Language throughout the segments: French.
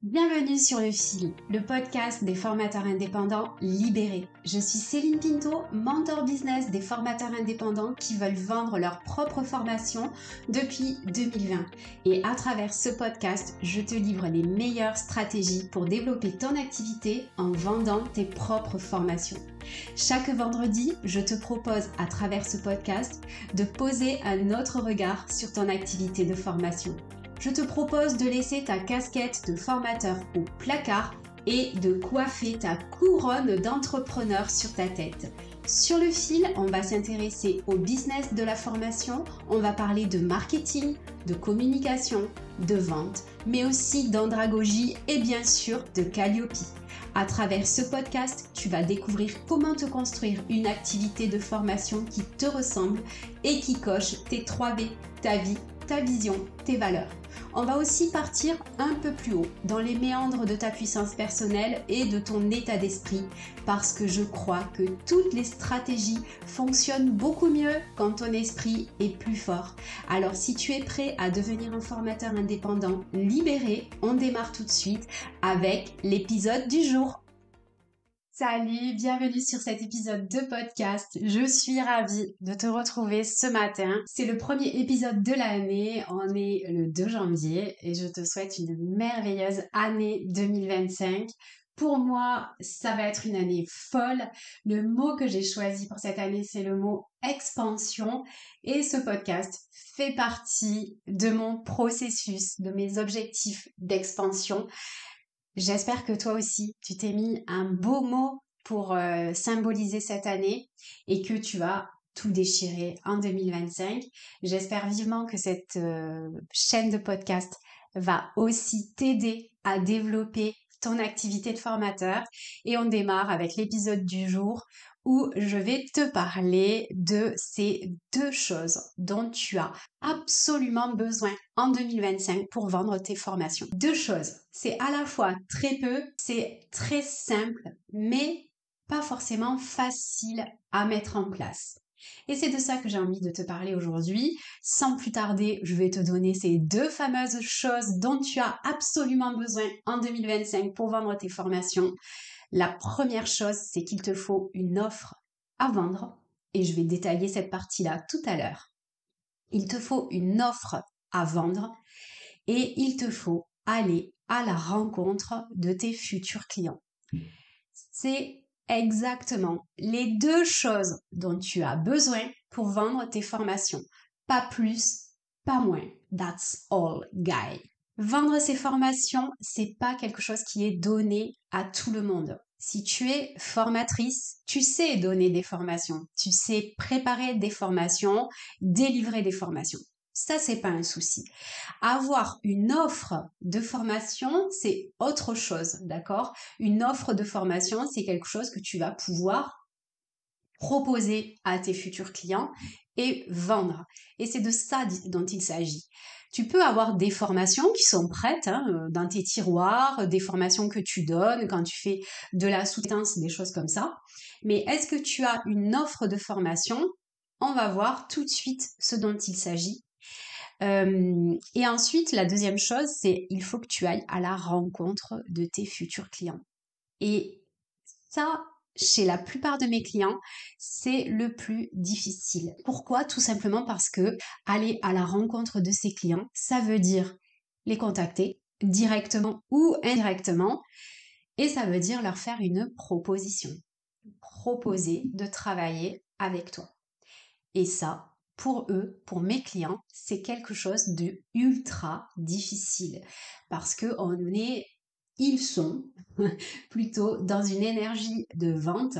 Bienvenue sur Le Fil, le podcast des formateurs indépendants libérés. Je suis Céline Pinto, mentor business des formateurs indépendants qui veulent vendre leur propre formation depuis 2020. Et à travers ce podcast, je te livre les meilleures stratégies pour développer ton activité en vendant tes propres formations. Chaque vendredi, je te propose à travers ce podcast de poser un autre regard sur ton activité de formation. Je te propose de laisser ta casquette de formateur au placard et de coiffer ta couronne d'entrepreneur sur ta tête. Sur Le Fil, on va s'intéresser au business de la formation, on va parler de marketing, de communication, de vente, mais aussi d'andragogie et bien sûr de Calliope. À travers ce podcast, tu vas découvrir comment te construire une activité de formation qui te ressemble et qui coche tes 3V, ta vie, ta vision, tes valeurs. On va aussi partir un peu plus haut dans les méandres de ta puissance personnelle et de ton état d'esprit parce que je crois que toutes les stratégies fonctionnent beaucoup mieux quand ton esprit est plus fort. Alors si tu es prêt à devenir un formateur indépendant libéré, on démarre tout de suite avec l'épisode du jour. Salut, bienvenue sur cet épisode de podcast. Je suis ravie de te retrouver ce matin. C'est le premier épisode de l'année, on est le 2 janvier et je te souhaite une merveilleuse année 2025. Pour moi, ça va être une année folle. Le mot que j'ai choisi pour cette année, c'est le mot expansion et ce podcast fait partie de mon processus, de mes objectifs d'expansion. J'espère que toi aussi, tu t'es mis un beau mot pour symboliser cette année et que tu vas tout déchirer en 2025. J'espère vivement que cette chaîne de podcast va aussi t'aider à développer ton activité de formateur. Et on démarre avec l'épisode du jour où je vais te parler de ces deux choses dont tu as absolument besoin en 2025 pour vendre tes formations. Deux choses, c'est à la fois très peu, c'est très simple, mais pas forcément facile à mettre en place. Et c'est de ça que j'ai envie de te parler aujourd'hui. Sans plus tarder, je vais te donner ces deux fameuses choses dont tu as absolument besoin en 2025 pour vendre tes formations. La première chose, c'est qu'il te faut une offre à vendre et je vais détailler cette partie-là tout à l'heure. Il te faut une offre à vendre et il te faut aller à la rencontre de tes futurs clients. C'est exactement les deux choses dont tu as besoin pour vendre tes formations. Pas plus, pas moins. That's all, guy. Vendre ces formations, c'est pas quelque chose qui est donné à tout le monde. Si tu es formatrice, tu sais donner des formations, tu sais préparer des formations, délivrer des formations. Ça, c'est pas un souci. Avoir une offre de formation, c'est autre chose, d'accord? Une offre de formation, c'est quelque chose que tu vas pouvoir proposer à tes futurs clients et vendre. Et c'est de ça dont il s'agit. Tu peux avoir des formations qui sont prêtes dans tes tiroirs, des formations que tu donnes quand tu fais de la sous-traitance, des choses comme ça. Mais est-ce que tu as une offre de formation? On va voir tout de suite ce dont il s'agit. Et ensuite, la deuxième chose, c'est il faut que tu ailles à la rencontre de tes futurs clients. Et ça, chez la plupart de mes clients, c'est le plus difficile. Pourquoi? Tout simplement parce que aller à la rencontre de ses clients, ça veut dire les contacter directement ou indirectement, et ça veut dire leur faire une proposition. Proposer de travailler avec toi. Et ça, pour eux, pour mes clients, c'est quelque chose de ultra difficile parce que ils sont plutôt dans une énergie de vente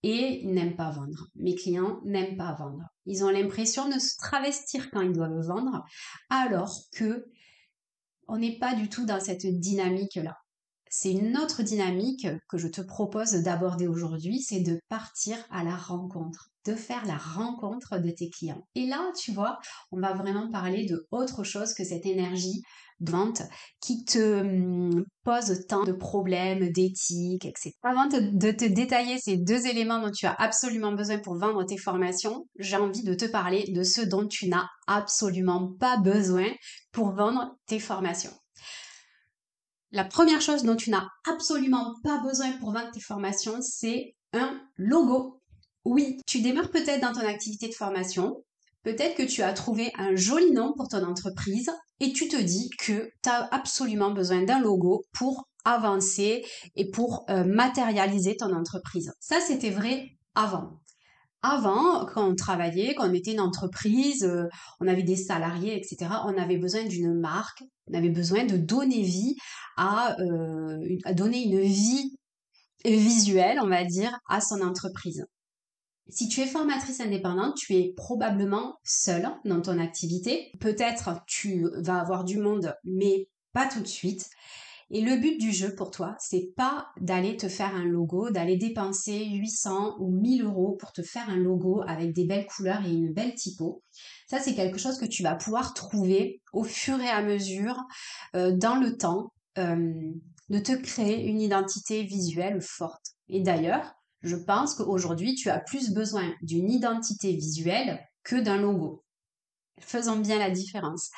et ils n'aiment pas vendre. Mes clients n'aiment pas vendre. Ils ont l'impression de se travestir quand ils doivent vendre alors que on n'est pas du tout dans cette dynamique-là. C'est une autre dynamique que je te propose d'aborder aujourd'hui, c'est de partir à la rencontre, de faire la rencontre de tes clients. Et là, tu vois, on va vraiment parler de autre chose que cette énergie de vente qui te pose tant de problèmes, d'éthique, etc. Avant de te détailler ces deux éléments dont tu as absolument besoin pour vendre tes formations, j'ai envie de te parler de ce dont tu n'as absolument pas besoin pour vendre tes formations. La première chose dont tu n'as absolument pas besoin pour vendre tes formations, c'est un logo. Oui, tu démarres peut-être dans ton activité de formation, peut-être que tu as trouvé un joli nom pour ton entreprise et tu te dis que tu as absolument besoin d'un logo pour avancer et pour matérialiser ton entreprise. Ça, c'était vrai avant. Avant, quand on travaillait, quand on était une entreprise, on avait des salariés, etc., on avait besoin d'une marque, on avait besoin de donner vie à donner une vie visuelle, on va dire, à son entreprise. Si tu es formatrice indépendante, tu es probablement seule dans ton activité. Peut-être tu vas avoir du monde, mais pas tout de suite. Et le but du jeu pour toi, c'est pas d'aller te faire un logo, d'aller dépenser 800 ou 1000 euros pour te faire un logo avec des belles couleurs et une belle typo. Ça, c'est quelque chose que tu vas pouvoir trouver au fur et à mesure, dans le temps, de te créer une identité visuelle forte. Et d'ailleurs, je pense qu'aujourd'hui, tu as plus besoin d'une identité visuelle que d'un logo. Faisons bien la différence.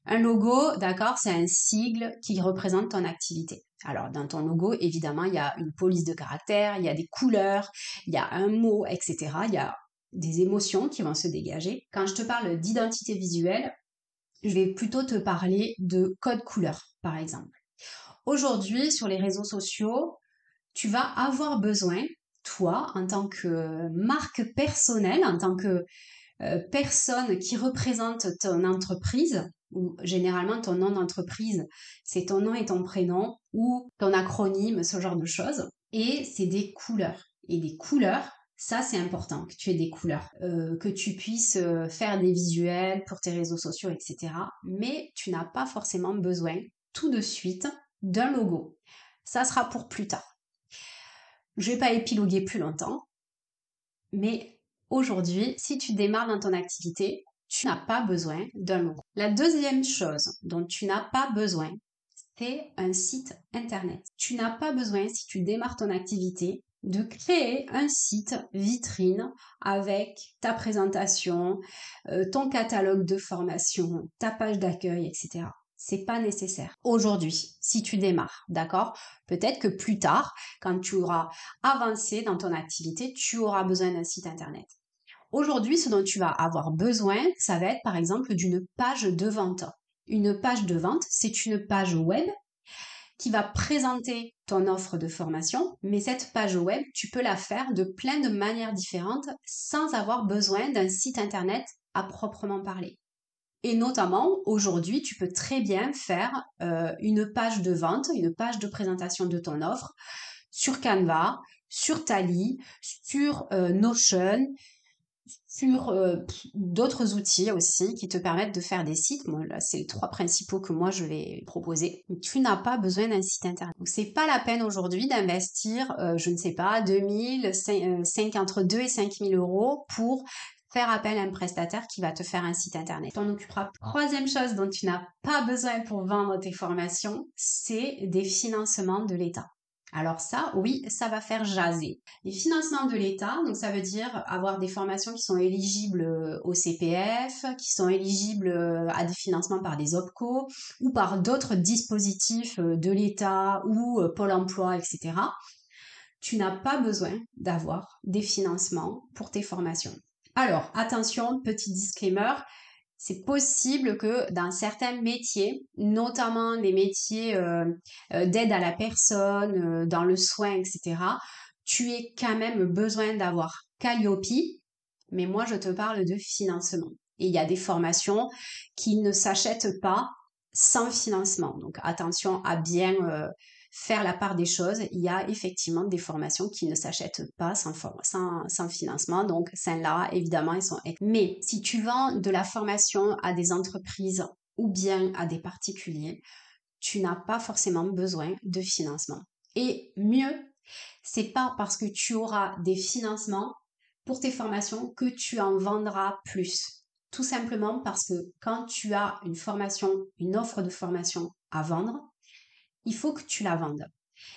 Un logo, d'accord, c'est un sigle qui représente ton activité. Alors, dans ton logo, évidemment, il y a une police de caractère, il y a des couleurs, il y a un mot, etc. Il y a des émotions qui vont se dégager. Quand je te parle d'identité visuelle, je vais plutôt te parler de code couleur, par exemple. Aujourd'hui, sur les réseaux sociaux, tu vas avoir besoin, toi, en tant que marque personnelle, en tant que personne qui représente ton entreprise, ou généralement ton nom d'entreprise, c'est ton nom et ton prénom, ou ton acronyme, ce genre de choses. Et c'est des couleurs. Et des couleurs, ça c'est important que tu aies des couleurs, que tu puisses faire des visuels pour tes réseaux sociaux, etc. Mais tu n'as pas forcément besoin tout de suite d'un logo. Ça sera pour plus tard. Je vais pas épiloguer plus longtemps, mais aujourd'hui, si tu démarres dans ton activité, tu n'as pas besoin d'un logo. La deuxième chose dont tu n'as pas besoin, c'est un site internet. Tu n'as pas besoin, si tu démarres ton activité, de créer un site vitrine avec ta présentation, ton catalogue de formation, ta page d'accueil, etc. C'est pas nécessaire. Aujourd'hui, si tu démarres, d'accord? Peut-être que plus tard, quand tu auras avancé dans ton activité, tu auras besoin d'un site internet. Aujourd'hui, ce dont tu vas avoir besoin, ça va être par exemple d'une page de vente. Une page de vente, c'est une page web qui va présenter ton offre de formation, mais cette page web, tu peux la faire de plein de manières différentes sans avoir besoin d'un site internet à proprement parler. Et notamment, aujourd'hui, tu peux très bien faire une page de vente, une page de présentation de ton offre sur Canva, sur Tally, sur Notion, sur d'autres outils aussi qui te permettent de faire des sites. Moi, là, c'est les trois principaux que moi je vais proposer. Tu n'as pas besoin d'un site internet. Donc, c'est pas la peine aujourd'hui d'investir, je ne sais pas, 2000, entre 2 et 5000 euros pour faire appel à un prestataire qui va te faire un site internet. T'en occuperas. Troisième chose dont tu n'as pas besoin pour vendre tes formations, c'est des financements de l'État. Alors ça, oui, ça va faire jaser. Les financements de l'État, donc ça veut dire avoir des formations qui sont éligibles au CPF, qui sont éligibles à des financements par des OPCO ou par d'autres dispositifs de l'État ou Pôle emploi, etc. Tu n'as pas besoin d'avoir des financements pour tes formations. Alors, attention, petit disclaimer, c'est possible que dans certains métiers, notamment les métiers d'aide à la personne, dans le soin, etc., tu aies quand même besoin d'avoir Calliope, mais moi je te parle de financement. Et il y a des formations qui ne s'achètent pas sans financement. Donc attention à bien faire la part des choses. Il y a effectivement des formations qui ne s'achètent pas sans financement. Donc celles-là, évidemment, elles sont... Mais si tu vends de la formation à des entreprises ou bien à des particuliers, tu n'as pas forcément besoin de financement. Et mieux, c'est pas parce que tu auras des financements pour tes formations que tu en vendras plus. Tout simplement parce que quand tu as une formation, une offre de formation à vendre, il faut que tu la vendes.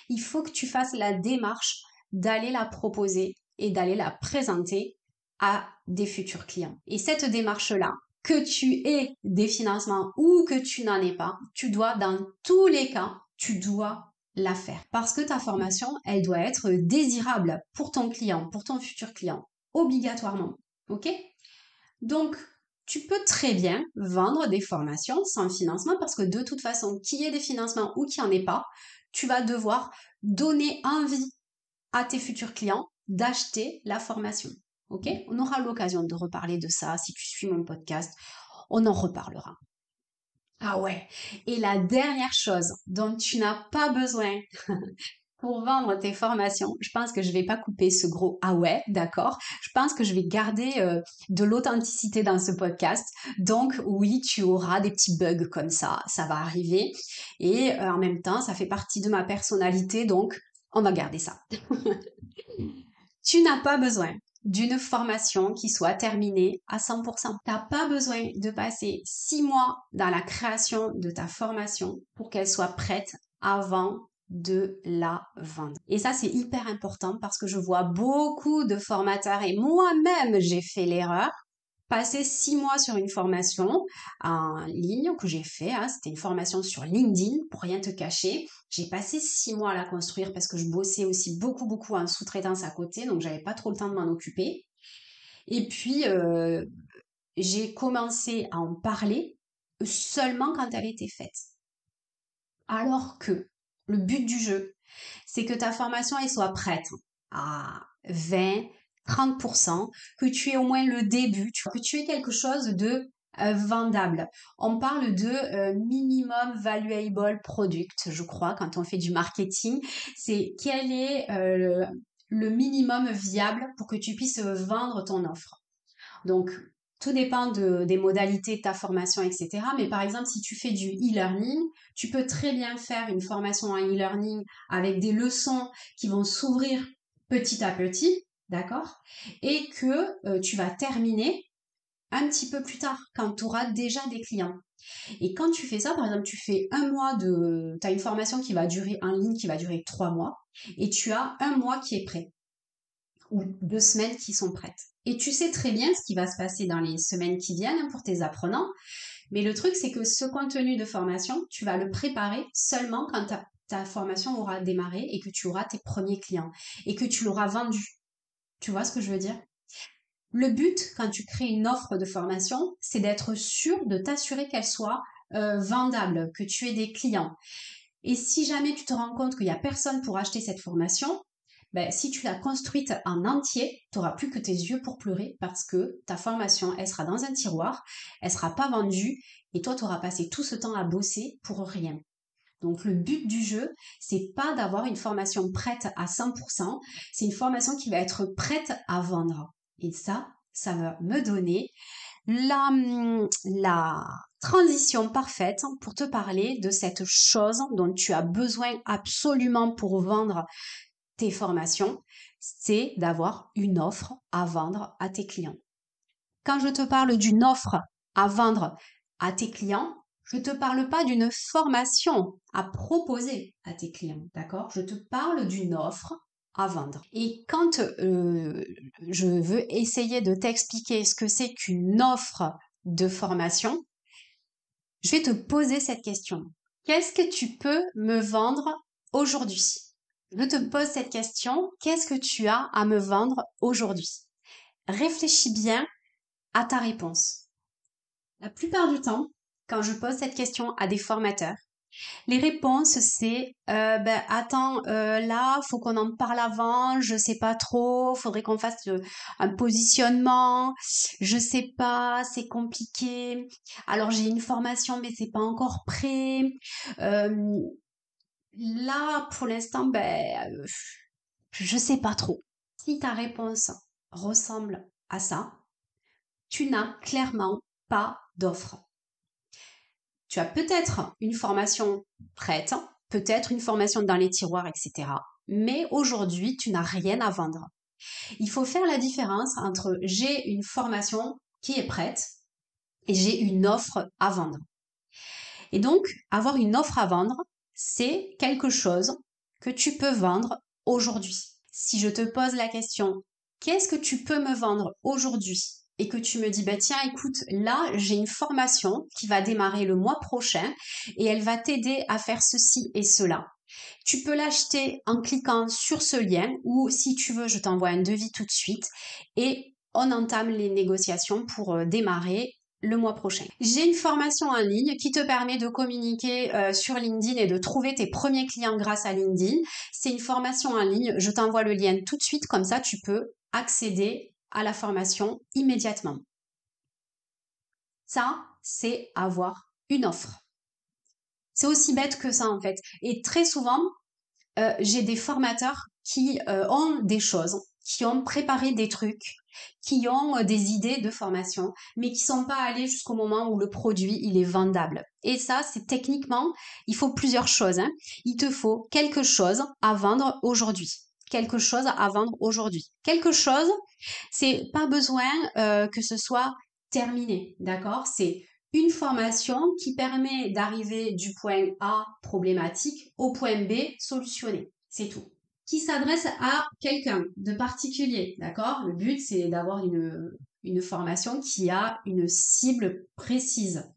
Il faut que tu fasses la démarche d'aller la proposer et d'aller la présenter à des futurs clients. Et cette démarche-là, que tu aies des financements ou que tu n'en aies pas, tu dois dans tous les cas tu dois la faire. Parce que ta formation, elle doit être désirable pour ton client, pour ton futur client, obligatoirement. OK? Donc, tu peux très bien vendre des formations sans financement parce que de toute façon, qu'il y ait des financements ou qu'il n'y en ait pas, tu vas devoir donner envie à tes futurs clients d'acheter la formation. OK? On aura l'occasion de reparler de ça si tu suis mon podcast. On en reparlera. Ah ouais. Et la dernière chose dont tu n'as pas besoin pour vendre tes formations, je pense que je vais pas couper ce gros ah ouais, d'accord. Je pense que je vais garder de l'authenticité dans ce podcast. Donc oui, tu auras des petits bugs comme ça va arriver. Et en même temps, ça fait partie de ma personnalité, donc on va garder ça. Tu n'as pas besoin d'une formation qui soit terminée à 100%. Tu n'as pas besoin de passer 6 mois dans la création de ta formation pour qu'elle soit prête avant de la vendre. Et ça, c'est hyper important parce que je vois beaucoup de formateurs et moi-même, j'ai fait l'erreur. Passer 6 mois sur une formation en ligne que j'ai fait, hein, c'était une formation sur LinkedIn, pour rien te cacher. J'ai passé 6 mois à la construire parce que je bossais aussi beaucoup en sous-traitance à côté, donc j'avais pas trop le temps de m'en occuper. Et puis, j'ai commencé à en parler seulement quand elle était faite. Alors que le but du jeu, c'est que ta formation elle soit prête à 20, 30%, que tu aies au moins le début, que tu aies quelque chose de vendable. On parle de minimum valuable product, je crois, quand on fait du marketing. C'est quel est le minimum viable pour que tu puisses vendre ton offre. Donc, tout dépend des modalités de ta formation, etc. Mais par exemple, si tu fais du e-learning, tu peux très bien faire une formation en e-learning avec des leçons qui vont s'ouvrir petit à petit, d'accord? Et que tu vas terminer un petit peu plus tard, quand tu auras déjà des clients. Et quand tu fais ça, par exemple, tu fais tu as une formation qui va durer en ligne, qui va durer 3 mois, et tu as un mois qui est prêt ou 2 semaines qui sont prêtes. Et tu sais très bien ce qui va se passer dans les semaines qui viennent pour tes apprenants. Mais le truc, c'est que ce contenu de formation, tu vas le préparer seulement quand ta formation aura démarré et que tu auras tes premiers clients et que tu l'auras vendu. Tu vois ce que je veux dire? Le but, quand tu crées une offre de formation, c'est d'être sûr de t'assurer qu'elle soit vendable, que tu aies des clients. Et si jamais tu te rends compte qu'il n'y a personne pour acheter cette formation, ben, si tu l'as construite en entier, tu n'auras plus que tes yeux pour pleurer parce que ta formation, elle sera dans un tiroir, elle sera pas vendue et toi, tu auras passé tout ce temps à bosser pour rien. Donc le but du jeu, c'est pas d'avoir une formation prête à 100%, c'est une formation qui va être prête à vendre. Et ça va me donner la transition parfaite pour te parler de cette chose dont tu as besoin absolument pour vendre tes formations, c'est d'avoir une offre à vendre à tes clients. Quand je te parle d'une offre à vendre à tes clients, je ne te parle pas d'une formation à proposer à tes clients, d'accord? Je te parle d'une offre à vendre. Et quand je veux essayer de t'expliquer ce que c'est qu'une offre de formation, je vais te poser cette question. Qu'est-ce que tu peux me vendre aujourd'hui? Je te pose cette question. Qu'est-ce que tu as à me vendre aujourd'hui? Réfléchis bien à ta réponse. La plupart du temps, quand je pose cette question à des formateurs, les réponses c'est ben attends là faut qu'on en parle avant, je sais pas trop, faudrait qu'on fasse un positionnement, je sais pas, c'est compliqué. Alors j'ai une formation mais c'est pas encore prêt. Euh, Là pour l'instant je sais pas trop. Si ta réponse ressemble à ça, tu n'as clairement pas d'offre. Tu as peut-être une formation prête, peut-être une formation dans les tiroirs, etc. Mais aujourd'hui, tu n'as rien à vendre. Il faut faire la différence entre j'ai une formation qui est prête et j'ai une offre à vendre. Et donc, avoir une offre à vendre, c'est quelque chose que tu peux vendre aujourd'hui. Si je te pose la question, qu'est-ce que tu peux me vendre aujourd'hui? et que tu me dis, bah tiens, écoute, là, j'ai une formation qui va démarrer le mois prochain et elle va t'aider à faire ceci et cela. Tu peux l'acheter en cliquant sur ce lien ou si tu veux, je t'envoie un devis tout de suite et on entame les négociations pour démarrer le mois prochain. J'ai une formation en ligne qui te permet de communiquer sur LinkedIn et de trouver tes premiers clients grâce à LinkedIn. C'est une formation en ligne, je t'envoie le lien tout de suite, comme ça tu peux accéder à la formation immédiatement. Ça, c'est avoir une offre. C'est aussi bête que ça en fait. Et très souvent, j'ai des formateurs qui ont des choses, qui ont préparé des trucs, qui ont des idées de formation, mais qui sont pas allés jusqu'au moment où le produit il est vendable. Et ça, c'est techniquement, il faut plusieurs choses. Hein. Il te faut quelque chose à vendre aujourd'hui. Quelque chose à vendre aujourd'hui. Quelque chose, c'est pas besoin que ce soit terminé, d'accord? C'est une formation qui permet d'arriver du point A problématique au point B solutionné. C'est tout. Qui s'adresse à quelqu'un de particulier, d'accord? Le but, c'est d'avoir une formation qui a une cible précise.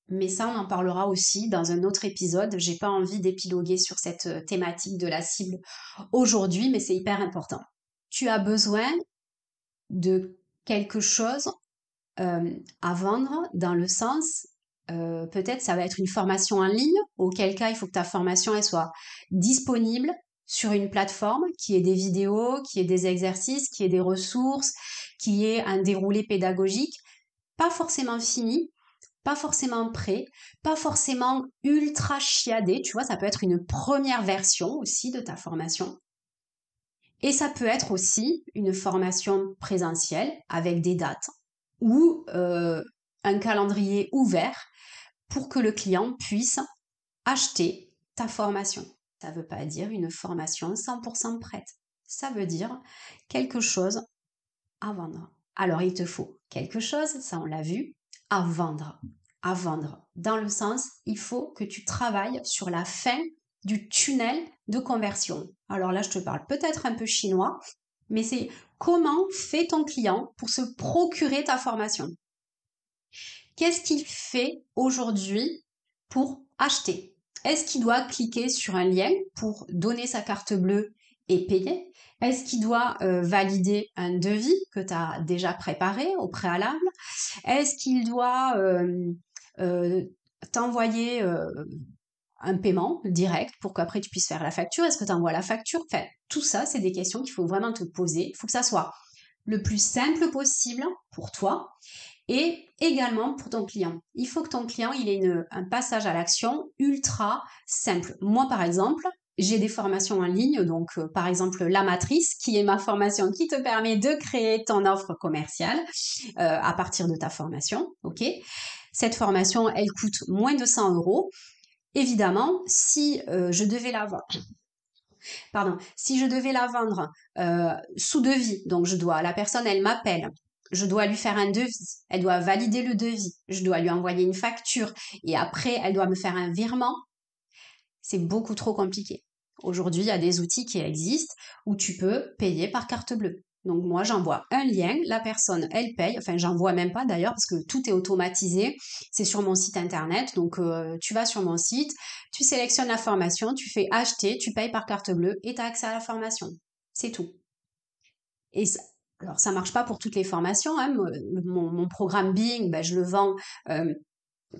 Mais ça, on en parlera aussi dans un autre épisode. J'ai pas envie d'épiloguer sur cette thématique de la cible aujourd'hui, mais c'est hyper important. Tu as besoin de quelque chose à vendre dans le sens, peut-être ça va être une formation en ligne, auquel cas il faut que ta formation elle soit disponible sur une plateforme, qui ait des vidéos, qui ait des exercices, qui ait des ressources, qui ait un déroulé pédagogique, pas forcément fini, pas forcément prêt, pas forcément ultra chiadé, tu vois, ça peut être une première version aussi de ta formation. Et ça peut être aussi une formation présentielle avec des dates ou un calendrier ouvert pour que le client puisse acheter ta formation. Ça ne veut pas dire une formation 100% prête. Ça veut dire quelque chose à vendre. Alors il te faut quelque chose, ça on l'a vu, à vendre. À vendre. Dans le sens, il faut que tu travailles sur la fin du tunnel de conversion. Alors là, je te parle peut-être un peu chinois, mais c'est comment fait ton client pour se procurer ta formation. Qu'est-ce qu'il fait aujourd'hui pour acheter? Est-ce qu'il doit cliquer sur un lien pour donner sa carte bleue et payer? Est-ce qu'il doit valider un devis que tu as déjà préparé au préalable? Est-ce qu'il doit euh, t'envoyer un paiement direct pour qu'après tu puisses faire la facture? Est-ce que tu envoies la facture? Enfin, tout ça, c'est des questions qu'il faut vraiment te poser. Il faut que ça soit le plus simple possible pour toi et également pour ton client. Il faut que ton client il ait un passage à l'action ultra simple. Moi, par exemple, j'ai des formations en ligne, donc par exemple la matrice, qui est ma formation qui te permet de créer ton offre commerciale à partir de ta formation. Ok. Cette formation, elle coûte moins de 100 euros. Évidemment, si je devais la vendre, si je devais la vendre sous devis, donc la personne, elle m'appelle, je dois lui faire un devis, elle doit valider le devis, je dois lui envoyer une facture et après, elle doit me faire un virement, c'est beaucoup trop compliqué. Aujourd'hui, il y a des outils qui existent où tu peux payer par carte bleue. Donc moi, j'envoie un lien, la personne, elle paye. Enfin, j'envoie même pas d'ailleurs parce que tout est automatisé. C'est sur mon site internet. Donc tu vas sur mon site, tu sélectionnes la formation, tu fais acheter, tu payes par carte bleue et tu as accès à la formation. C'est tout. Et ça, alors ça marche pas pour toutes les formations. Hein. Mon programme Bing, ben, je le vends.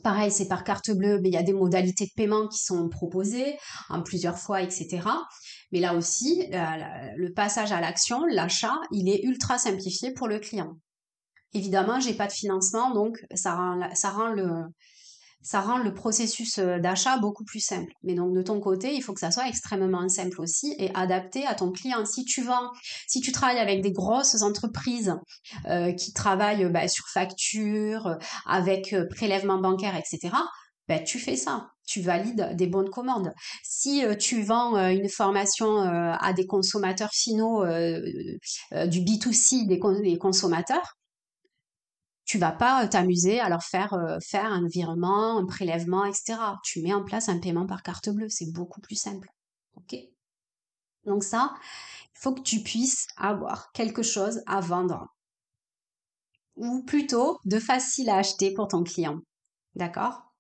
Pareil, c'est par carte bleue, mais il y a des modalités de paiement qui sont proposées en plusieurs fois, etc. Mais là aussi, le passage à l'action, l'achat, il est ultra simplifié pour le client. Évidemment, j'ai pas de financement, donc ça rend le processus d'achat beaucoup plus simple. Mais donc de ton côté, il faut que ça soit extrêmement simple aussi et adapté à ton client. Si tu travailles avec des grosses entreprises qui travaillent sur facture, avec prélèvement bancaire, etc., ben, tu fais ça. Tu valides des bons de commande. Si tu vends une formation à des consommateurs finaux, du B2C des consommateurs, tu vas pas t'amuser à leur faire un virement, un prélèvement, etc. Tu mets en place un paiement par carte bleue, c'est beaucoup plus simple. Ok? Donc ça, il faut que tu puisses avoir quelque chose à vendre. ou plutôt de facile à acheter pour ton client. D'accord?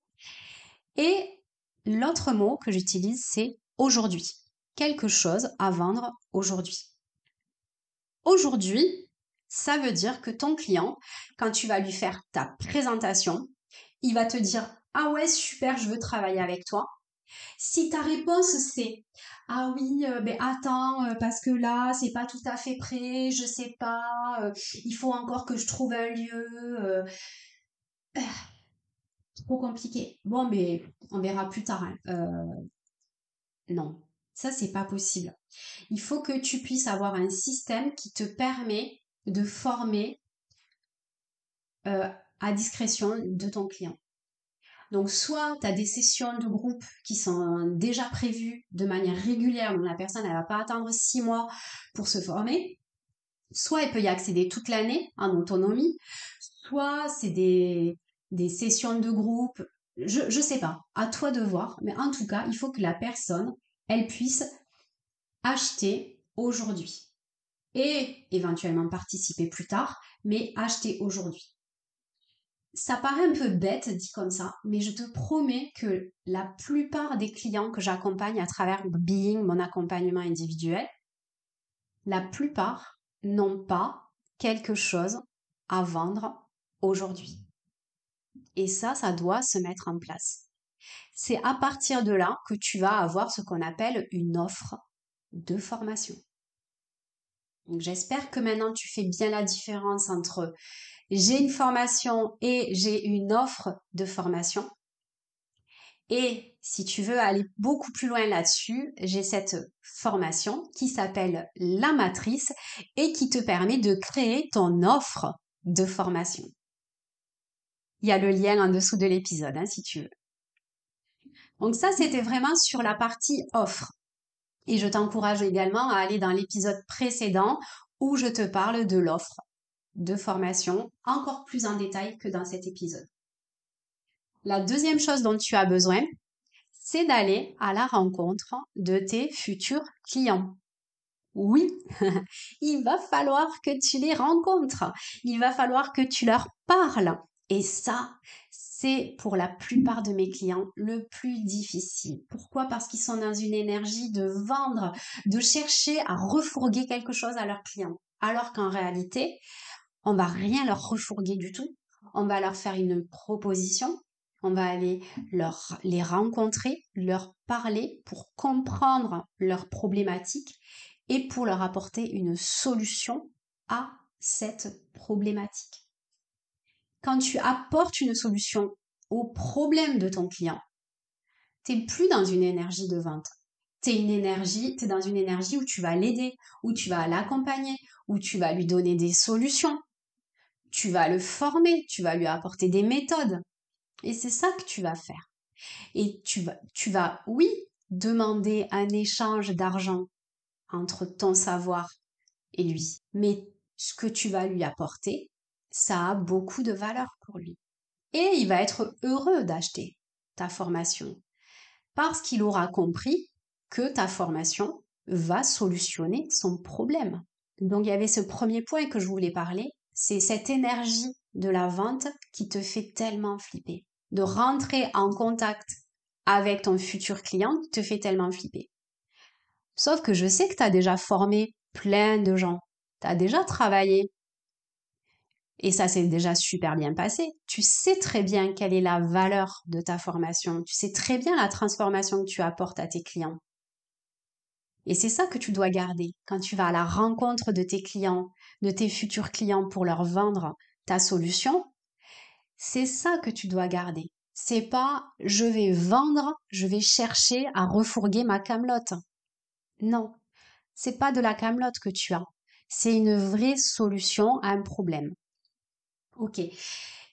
Et l'autre mot que j'utilise, c'est aujourd'hui. Quelque chose à vendre aujourd'hui. Aujourd'hui, ça veut dire que ton client, quand tu vas lui faire ta présentation, il va te dire: ah ouais, super, je veux travailler avec toi. Si ta réponse c'est: ah oui, ben attends, parce que là, c'est pas tout à fait prêt, je sais pas, il faut encore que je trouve un lieu, trop compliqué. Bon, mais on verra plus tard, hein. Non, ça c'est pas possible. Il faut que tu puisses avoir un système qui te permet de former euh, à discrétion de ton client. Donc, soit tu as des sessions de groupe qui sont déjà prévues de manière régulière, donc la personne, elle va pas attendre 6 mois pour se former. Soit elle peut y accéder toute l'année en autonomie, soit c'est des sessions de groupe. Je sais pas, à toi de voir, mais en tout cas, il faut que la personne, elle puisse acheter aujourd'hui et éventuellement participer plus tard, mais acheter aujourd'hui. Ça paraît un peu bête dit comme ça, mais je te promets que la plupart des clients que j'accompagne à travers Being, mon accompagnement individuel, la plupart n'ont pas quelque chose à vendre aujourd'hui. Et ça doit se mettre en place. C'est à partir de là que tu vas avoir ce qu'on appelle une offre de formation. Donc j'espère que maintenant tu fais bien la différence entre j'ai une formation et j'ai une offre de formation. Et si tu veux aller beaucoup plus loin là-dessus, j'ai cette formation qui s'appelle la matrice et qui te permet de créer ton offre de formation. Il y a le lien en dessous de l'épisode, hein, si tu veux. Donc ça, c'était vraiment sur la partie offre. Et je t'encourage également à aller dans l'épisode précédent où je te parle de l'offre de formation encore plus en détail que dans cet épisode. La deuxième chose dont tu as besoin, c'est d'aller à la rencontre de tes futurs clients. Oui, il va falloir que tu les rencontres. Il va falloir que tu leur parles. Et ça, c'est pour la plupart de mes clients le plus difficile. Pourquoi? Parce qu'ils sont dans une énergie de vendre, de chercher à refourguer quelque chose à leurs clients. Alors qu'en réalité, on va rien leur refourguer du tout. On va leur faire une proposition. On va aller les rencontrer, leur parler pour comprendre leurs problématiques et pour leur apporter une solution à cette problématique. Quand tu apportes une solution au problème de ton client, tu n'es plus dans une énergie de vente. Tu es dans une énergie où tu vas l'aider, où tu vas l'accompagner, où tu vas lui donner des solutions. Tu vas le former, tu vas lui apporter des méthodes. Et c'est ça que tu vas faire. Et tu vas, oui, demander un échange d'argent entre ton savoir et lui. Mais ce que tu vas lui apporter, ça a beaucoup de valeur pour lui. Et il va être heureux d'acheter ta formation parce qu'il aura compris que ta formation va solutionner son problème. Donc il y avait ce premier point que je voulais parler, c'est cette énergie de la vente qui te fait tellement flipper. De rentrer en contact avec ton futur client te fait tellement flipper. Sauf que je sais que tu as déjà formé plein de gens. Tu as déjà travaillé. Et ça s'est déjà super bien passé. Tu sais très bien quelle est la valeur de ta formation. Tu sais très bien la transformation que tu apportes à tes clients. Et c'est ça que tu dois garder quand tu vas à la rencontre de tes clients, de tes futurs clients pour leur vendre ta solution. C'est ça que tu dois garder. C'est pas je vais vendre, je vais chercher à refourguer ma camelote. Non, c'est pas de la camelote que tu as. C'est une vraie solution à un problème. Ok.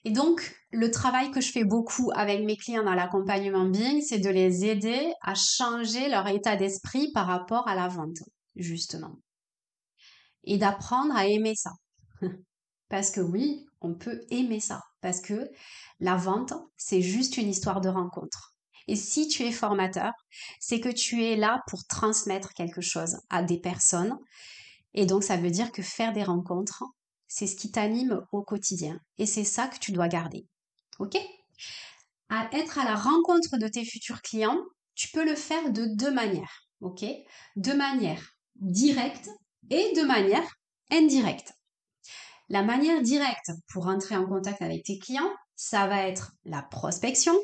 Et donc, le travail que je fais beaucoup avec mes clients dans l'accompagnement Being, c'est de les aider à changer leur état d'esprit par rapport à la vente, justement. Et d'apprendre à aimer ça. Parce que oui, on peut aimer ça. Parce que la vente, c'est juste une histoire de rencontre. Et si tu es formateur, c'est que tu es là pour transmettre quelque chose à des personnes. Et donc, ça veut dire que faire des rencontres, C'est ce qui t'anime au quotidien. Et c'est ça que tu dois garder. OK? À être à la rencontre de tes futurs clients, tu peux le faire de deux manières. OK? De manière directe et de manière indirecte. La manière directe pour entrer en contact avec tes clients, ça va être la prospection,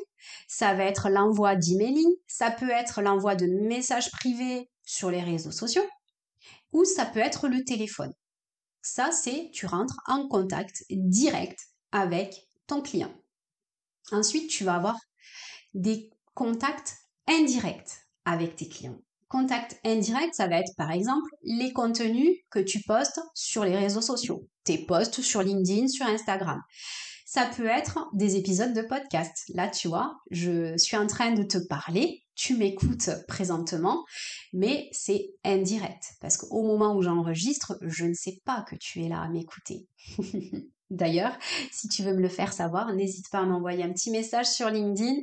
ça va être l'envoi d'emailing, ça peut être l'envoi de messages privés sur les réseaux sociaux ou ça peut être le téléphone. Ça, c'est tu rentres en contact direct avec ton client. Ensuite, tu vas avoir des contacts indirects avec tes clients. Contact indirect, ça va être par exemple les contenus que tu postes sur les réseaux sociaux, tes posts sur LinkedIn, sur Instagram. Ça peut être des épisodes de podcast. Là, tu vois, je suis en train de te parler, tu m'écoutes présentement, mais c'est indirect parce qu'au moment où j'enregistre, je ne sais pas que tu es là à m'écouter. D'ailleurs, si tu veux me le faire savoir, n'hésite pas à m'envoyer un petit message sur LinkedIn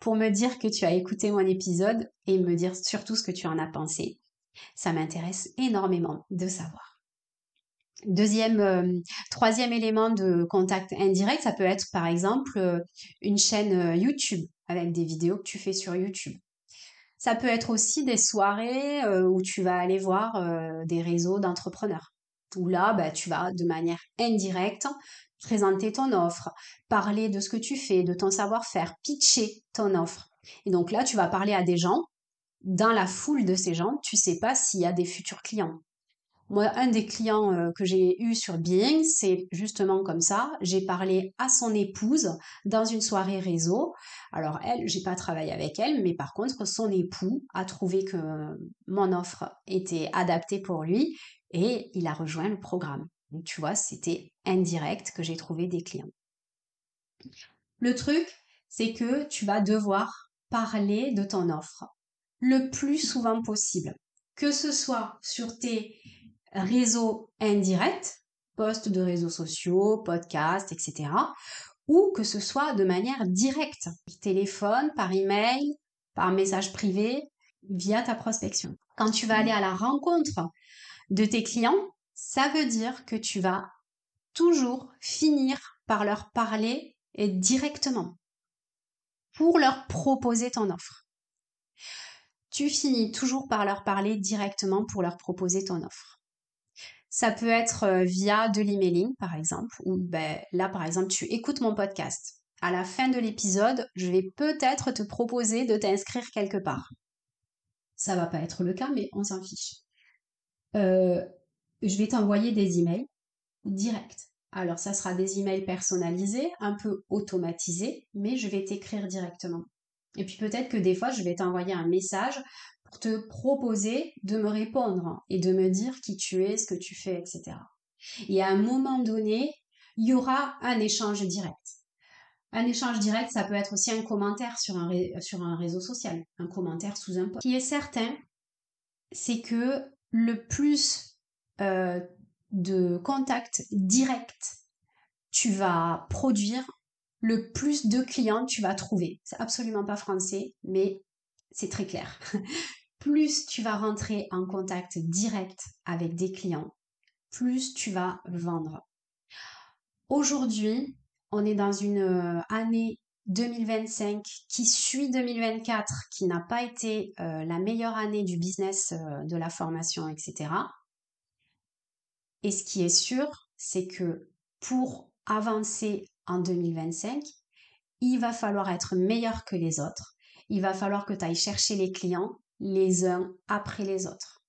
pour me dire que tu as écouté mon épisode et me dire surtout ce que tu en as pensé. Ça m'intéresse énormément de savoir. Troisième élément de contact indirect, ça peut être par exemple une chaîne YouTube avec des vidéos que tu fais sur YouTube. Ça peut être aussi des soirées où tu vas aller voir des réseaux d'entrepreneurs. Où là, tu vas de manière indirecte présenter ton offre, parler de ce que tu fais, de ton savoir-faire, pitcher ton offre. Et donc là, tu vas parler à des gens. Dans la foule de ces gens, tu sais pas s'il y a des futurs clients. Moi, un des clients que j'ai eu sur Being, c'est justement comme ça. J'ai parlé à son épouse dans une soirée réseau. Alors elle, j'ai pas travaillé avec elle, mais par contre, son époux a trouvé que mon offre était adaptée pour lui et il a rejoint le programme. Donc tu vois, c'était indirect que j'ai trouvé des clients. Le truc, c'est que tu vas devoir parler de ton offre le plus souvent possible, que ce soit sur tes réseaux indirects, posts de réseaux sociaux, podcasts, etc., ou que ce soit de manière directe, par téléphone, par email, par message privé, via ta prospection. Quand tu vas aller à la rencontre de tes clients, ça veut dire que tu vas toujours finir par leur parler et directement pour leur proposer ton offre. Tu finis toujours par leur parler directement pour leur proposer ton offre. Ça peut être via de l'emailing, par exemple, ou là, par exemple, tu écoutes mon podcast. À la fin de l'épisode, je vais peut-être te proposer de t'inscrire quelque part. Ça va pas être le cas, mais on s'en fiche. Je vais t'envoyer des emails directs. Alors, ça sera des emails personnalisés, un peu automatisés, mais je vais t'écrire directement. Et puis peut-être que des fois, je vais t'envoyer un message pour te proposer de me répondre et de me dire qui tu es, ce que tu fais, etc. Et à un moment donné, il y aura un échange direct. Un échange direct, ça peut être aussi un commentaire sur un réseau social, un commentaire sous un post. Ce qui est certain, c'est que le plus de contacts directs tu vas produire, le plus de clients tu vas trouver. C'est absolument pas français, mais c'est très clair. Plus tu vas rentrer en contact direct avec des clients, plus tu vas vendre. Aujourd'hui, on est dans une année 2025 qui suit 2024, qui n'a pas été la meilleure année du business, de la formation, etc. Et ce qui est sûr, c'est que pour avancer en 2025, il va falloir être meilleur que les autres. Il va falloir que tu ailles chercher les clients les uns après les autres.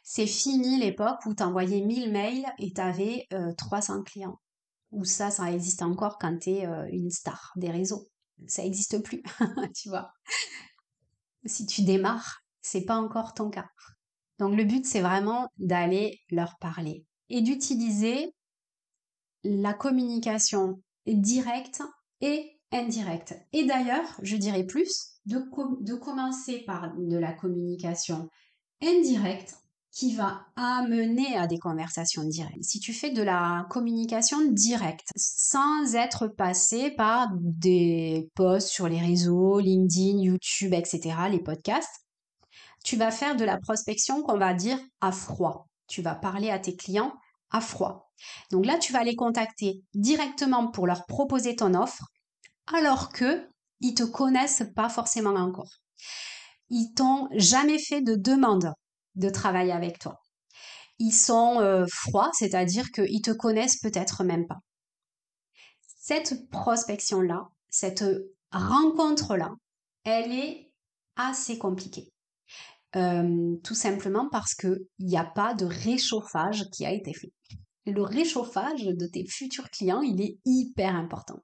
C'est fini l'époque où tu envoyais 1000 mails et tu avais 300 clients. Ou ça existe encore quand tu es une star des réseaux. Ça n'existe plus, tu vois. Si tu démarres, c'est pas encore ton cas. Donc le but, c'est vraiment d'aller leur parler et d'utiliser la communication directe et indirecte. Et d'ailleurs, je dirais plus, de commencer par de la communication indirecte qui va amener à des conversations directes. Si tu fais de la communication directe sans être passé par des posts sur les réseaux, LinkedIn, YouTube, etc., les podcasts, tu vas faire de la prospection qu'on va dire à froid. Tu vas parler à tes clients à froid. Donc là, tu vas les contacter directement pour leur proposer ton offre, alors que ils te connaissent pas forcément encore. Ils t'ont jamais fait de demande de travailler avec toi. Ils sont froids, c'est-à-dire qu'ils te connaissent peut-être même pas. Cette prospection-là, cette rencontre-là, elle est assez compliquée. Tout simplement parce qu'il n'y a pas de réchauffage qui a été fait. Le réchauffage de tes futurs clients, il est hyper important.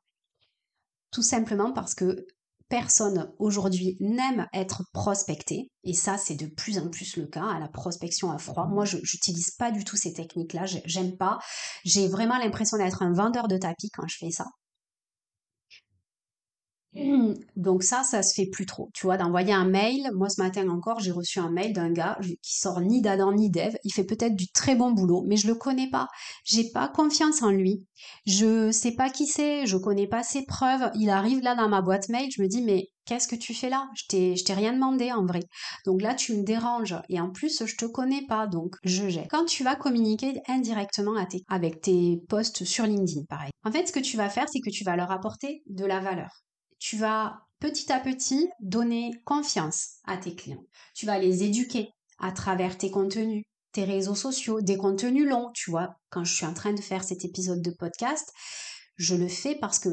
Tout simplement parce que personne aujourd'hui n'aime être prospecté, et ça c'est de plus en plus le cas, à la prospection à froid. Moi je n'utilise pas du tout ces techniques-là, j'aime pas. J'ai vraiment l'impression d'être un vendeur de tapis quand je fais ça. Donc ça se fait plus trop. Tu vois, d'envoyer un mail. Moi, ce matin encore, j'ai reçu un mail d'un gars qui sort ni d'Adam ni d'Ève. Il fait peut-être du très bon boulot, mais je le connais pas. J'ai pas confiance en lui. Je sais pas qui c'est. Je connais pas ses preuves. Il arrive là dans ma boîte mail. Je me dis, mais qu'est-ce que tu fais là? Je t'ai rien demandé en vrai. Donc là, tu me déranges. Et en plus, je te connais pas. Donc, je jette. Quand tu vas communiquer indirectement avec tes posts sur LinkedIn, pareil. En fait, ce que tu vas faire, c'est que tu vas leur apporter de la valeur. Tu vas petit à petit donner confiance à tes clients. Tu vas les éduquer à travers tes contenus, tes réseaux sociaux, des contenus longs. Tu vois, quand je suis en train de faire cet épisode de podcast, je le fais parce que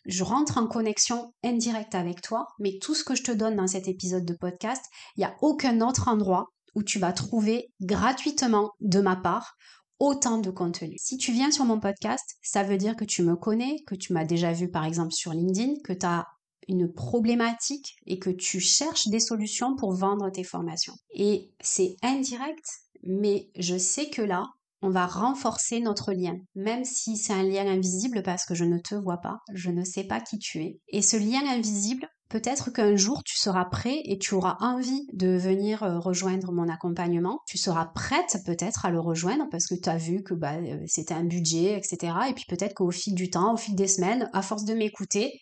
je rentre en connexion indirecte avec toi, mais tout ce que je te donne dans cet épisode de podcast, il n'y a aucun autre endroit où tu vas trouver gratuitement de ma part autant de contenu. Si tu viens sur mon podcast, ça veut dire que tu me connais, que tu m'as déjà vu par exemple sur LinkedIn, que tu as une problématique et que tu cherches des solutions pour vendre tes formations. Et c'est indirect, mais je sais que là, on va renforcer notre lien, même si c'est un lien invisible parce que je ne te vois pas, je ne sais pas qui tu es. Et ce lien invisible, peut-être qu'un jour tu seras prêt et tu auras envie de venir rejoindre mon accompagnement. Tu seras prête peut-être à le rejoindre parce que tu as vu que c'était un budget, etc. Et puis peut-être qu'au fil du temps, au fil des semaines, à force de m'écouter,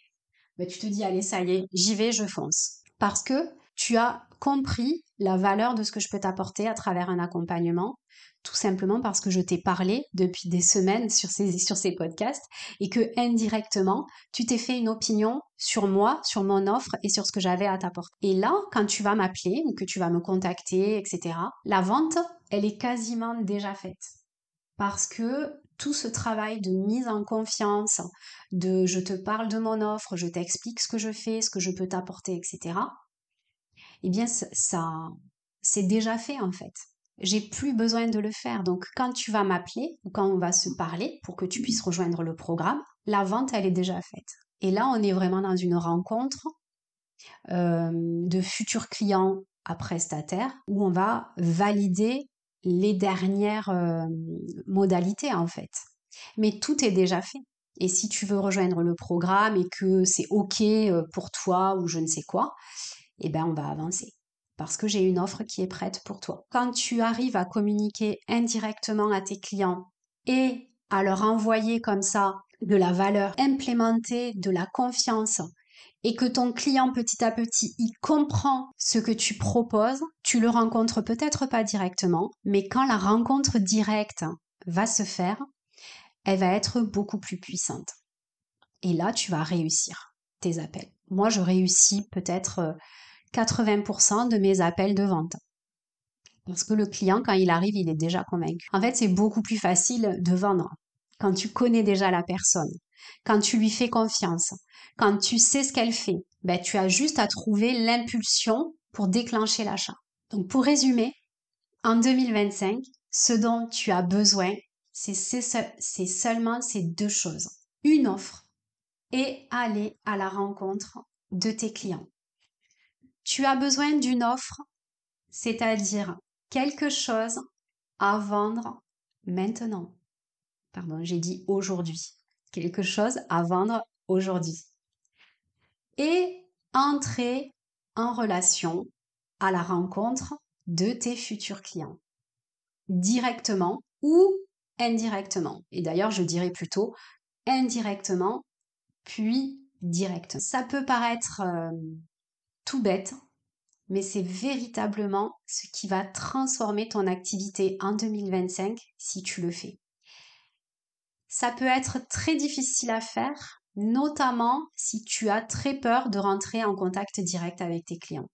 tu te dis, allez, ça y est, j'y vais, je fonce. Parce que tu as compris la valeur de ce que je peux t'apporter à travers un accompagnement, tout simplement parce que je t'ai parlé depuis des semaines sur ces podcasts et que indirectement, tu t'es fait une opinion sur moi, sur mon offre et sur ce que j'avais à t'apporter. Et là, quand tu vas m'appeler ou que tu vas me contacter, etc., la vente, elle est quasiment déjà faite parce que tout ce travail de mise en confiance, de je te parle de mon offre, je t'explique ce que je fais, ce que je peux t'apporter, etc., eh bien, ça, c'est déjà fait en fait. J'ai plus besoin de le faire. Donc, quand tu vas m'appeler ou quand on va se parler pour que tu puisses rejoindre le programme, la vente, elle est déjà faite. Et là, on est vraiment dans une rencontre de futurs clients à prestataires où on va valider les dernières modalités en fait. Mais tout est déjà fait. Et si tu veux rejoindre le programme et que c'est OK pour toi ou je ne sais quoi, eh ben on va avancer. Parce que j'ai une offre qui est prête pour toi. Quand tu arrives à communiquer indirectement à tes clients et à leur envoyer comme ça de la valeur, implémenter de la confiance et que ton client petit à petit il comprend ce que tu proposes, tu le rencontres peut-être pas directement, mais quand la rencontre directe va se faire, elle va être beaucoup plus puissante. Et là, tu vas réussir tes appels. Moi, je réussis peut-être 80% de mes appels de vente. Parce que le client, quand il arrive, il est déjà convaincu. En fait, c'est beaucoup plus facile de vendre quand tu connais déjà la personne, quand tu lui fais confiance, quand tu sais ce qu'elle fait. Tu as juste à trouver l'impulsion pour déclencher l'achat. Donc, pour résumer, en 2025, ce dont tu as besoin, c'est seulement ces deux choses. Une offre et aller à la rencontre de tes clients. Tu as besoin d'une offre, c'est-à-dire quelque chose à vendre maintenant. Pardon, j'ai dit aujourd'hui. Quelque chose à vendre aujourd'hui. Et entrer en relation à la rencontre de tes futurs clients. Directement ou indirectement. Et d'ailleurs, je dirais plutôt indirectement, puis directement. Ça peut paraître tout bête, mais c'est véritablement ce qui va transformer ton activité en 2025 si tu le fais. ça peut être très difficile à faire, notamment si tu as très peur de rentrer en contact direct avec tes clients.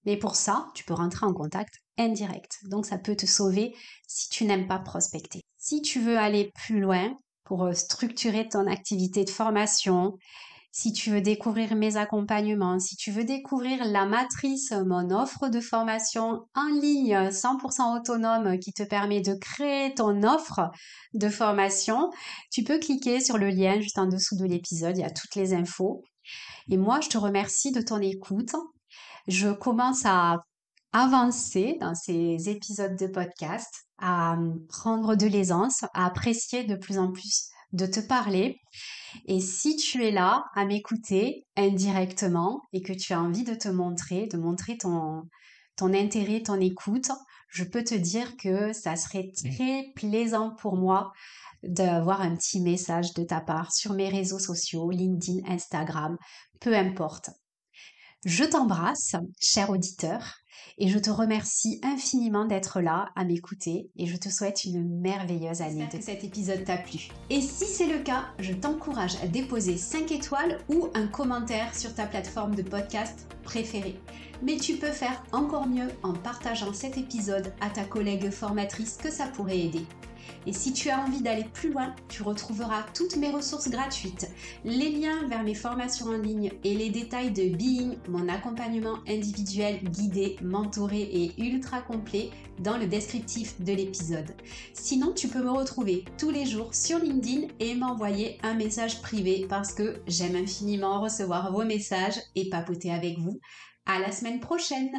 Mais pour ça, tu peux rentrer en contact indirect. Donc ça peut te sauver si tu n'aimes pas prospecter. Si tu veux aller plus loin pour structurer ton activité de formation, si tu veux découvrir mes accompagnements, si tu veux découvrir la matrice, mon offre de formation en ligne 100% autonome qui te permet de créer ton offre de formation, tu peux cliquer sur le lien juste en dessous de l'épisode, il y a toutes les infos. Et moi, je te remercie de ton écoute. Je commence à avancer dans ces épisodes de podcast, à prendre de l'aisance, à apprécier de plus en plus de te parler. Et si tu es là à m'écouter indirectement et que tu as envie de montrer ton intérêt, ton écoute, je peux te dire que ça serait très plaisant pour moi d'avoir un petit message de ta part sur mes réseaux sociaux, LinkedIn, Instagram, peu importe. Je t'embrasse, cher auditeur, et je te remercie infiniment d'être là à m'écouter et je te souhaite une merveilleuse année. J'espère que cet épisode t'a plu. Et si c'est le cas, je t'encourage à déposer 5 étoiles ou un commentaire sur ta plateforme de podcast préférée. Mais tu peux faire encore mieux en partageant cet épisode à ta collègue formatrice que ça pourrait aider. Et si tu as envie d'aller plus loin, tu retrouveras toutes mes ressources gratuites, les liens vers mes formations en ligne et les détails de Being, mon accompagnement individuel, guidé, mentoré et ultra complet dans le descriptif de l'épisode. Sinon, tu peux me retrouver tous les jours sur LinkedIn et m'envoyer un message privé parce que j'aime infiniment recevoir vos messages et papoter avec vous. À la semaine prochaine!